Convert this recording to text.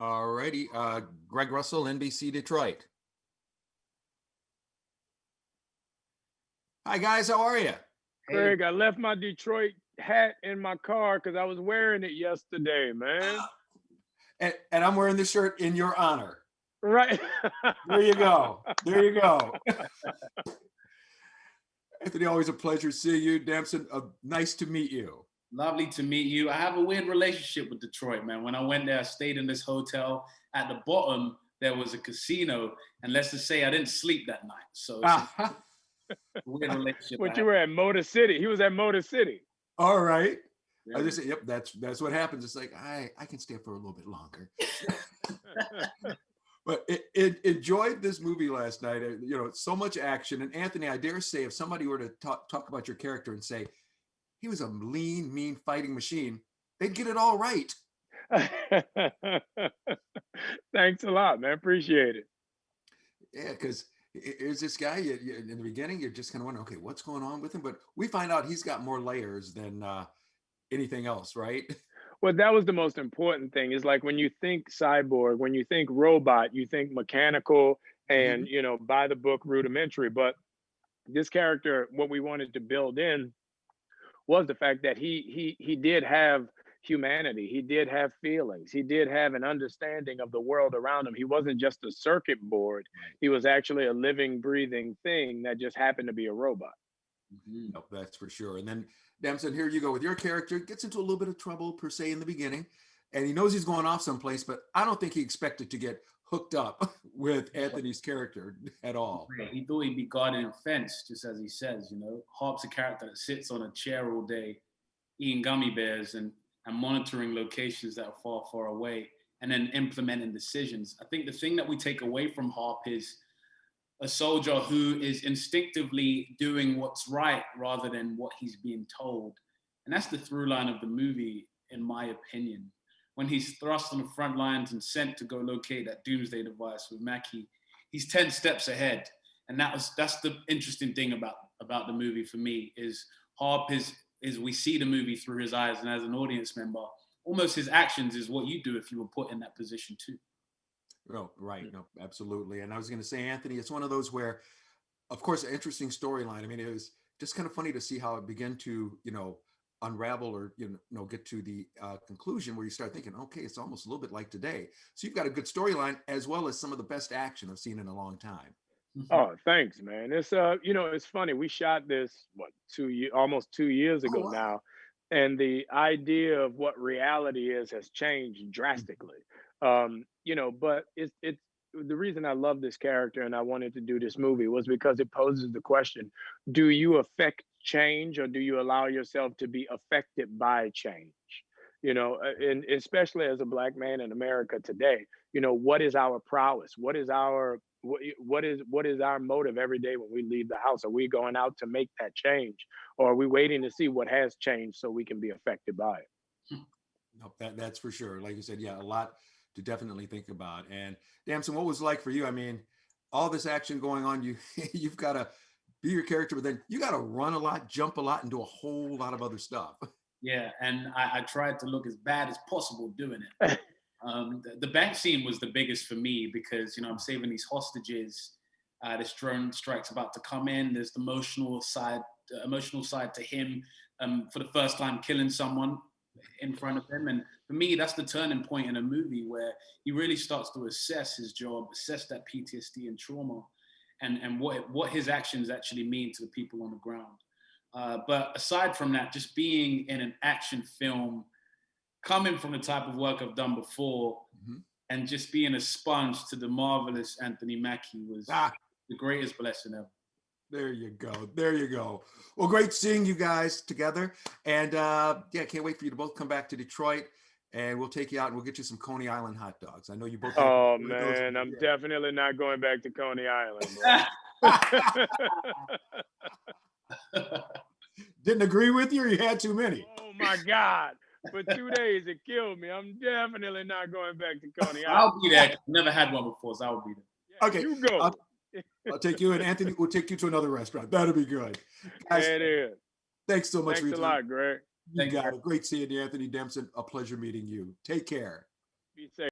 All righty. Greg Russell, NBC Detroit. Hi, guys. How are you? Greg, I left my Detroit hat in my car because I was wearing it yesterday, man. And I'm wearing the shirt in your honor. Right. There you go. There you go. Anthony, always a pleasure seeing you. Damson, nice to meet you. Lovely to meet you. I have a weird relationship with Detroit, man. When I went there, I stayed in this hotel. At the bottom, there was a casino. And let's just say I didn't sleep that night. So it's a weird relationship. But you were at Motor City. He was at Motor City. All right. Yeah. I just say, yep, that's what happens. It's like, I can stay up for a little bit longer. But it enjoyed this movie last night. You know, so much action. And Anthony, I dare say, if somebody were to talk about your character and say he was a lean, mean fighting machine, they'd get it all right. Thanks a lot, man. Appreciate it. Yeah, because here's this guy. In the beginning, you're just kind of wondering, okay, what's going on with him? But we find out he's got more layers than anything else, right? Well, that was the most important thing. Is like when you think cyborg, when you think robot, you think mechanical and by the book rudimentary. But this character, what we wanted to build in was the fact that he did have humanity. He did have feelings. He did have an understanding of the world around him. He wasn't just a circuit board. He was actually a living, breathing thing that just happened to be a robot. No, that's for sure. And then Damson, here you go with your character. Gets into a little bit of trouble per se in the beginning, and he knows he's going off someplace, but I don't think he expected to get hooked up with Anthony's character at all. He thought he'd be guarding a fence, just as he says. You know, Harp's a character that sits on a chair all day, eating gummy bears and monitoring locations that are far, far away, and then implementing decisions. I think the thing that we take away from Harp is a soldier who is instinctively doing what's right rather than what he's being told. And that's the through line of the movie, in my opinion. When he's thrust on the front lines and sent to go locate that doomsday device with Mackie, he's 10 steps ahead. And that's the interesting thing about the movie for me, is Harp is we see the movie through his eyes, and as an audience member, almost his actions is what you do if you were put in that position too. Oh, right. No, absolutely. And I was going to say, Anthony, it's one of those where, of course, an interesting storyline. I mean, it was just kind of funny to see how it began to, unravel or, get to the conclusion where you start thinking, okay, it's almost a little bit like today. So you've got a good storyline as well as some of the best action I've seen in a long time. Oh, thanks, man. It's it's funny. We shot this almost 2 years ago wow. now, and the idea of what reality is has changed drastically. But it's the reason I love this character and I wanted to do this movie was because it poses the question: do you affect change, or do you allow yourself to be affected by change? And especially as a Black man in America today, what is our prowess? What is our motive every day when we leave the house? Are we going out to make that change, or are we waiting to see what has changed so we can be affected by it? No, that's for sure. Like you said, yeah, a lot to definitely think about. And Damson, what was it like for you? I mean, all this action going on, you've got to be your character, but then you got to run a lot, jump a lot, and do a whole lot of other stuff. Yeah, and I tried to look as bad as possible doing it. The bank scene was the biggest for me because, I'm saving these hostages. This drone strike's about to come in. There's the emotional side to him for the first time killing someone in front of him. And for me, that's the turning point in a movie where he really starts to assess his job, assess that PTSD and trauma, and what his actions actually mean to the people on the ground. But aside from that, just being in an action film, coming from the type of work I've done before, and just being a sponge to the marvelous Anthony Mackie was the greatest blessing ever. There you go. There you go. Well, great seeing you guys together. And can't wait for you to both come back to Detroit, and we'll take you out and we'll get you some Coney Island hot dogs. I know you both. Oh, man, I'm definitely not going back to Coney Island. Didn't agree with you, or you had too many? Oh, my God. For 2 days, it killed me. I'm definitely not going back to Coney Island. I'll be there. I've never had one before, so I'll be there. Yeah, okay. You go. I'll take you, and Anthony will take you to another restaurant. That'll be good. Guys, it is. Thanks so much. Thanks a lot, Greg. You got it. Great seeing you, Anthony Damson. A pleasure meeting you. Take care. Be safe.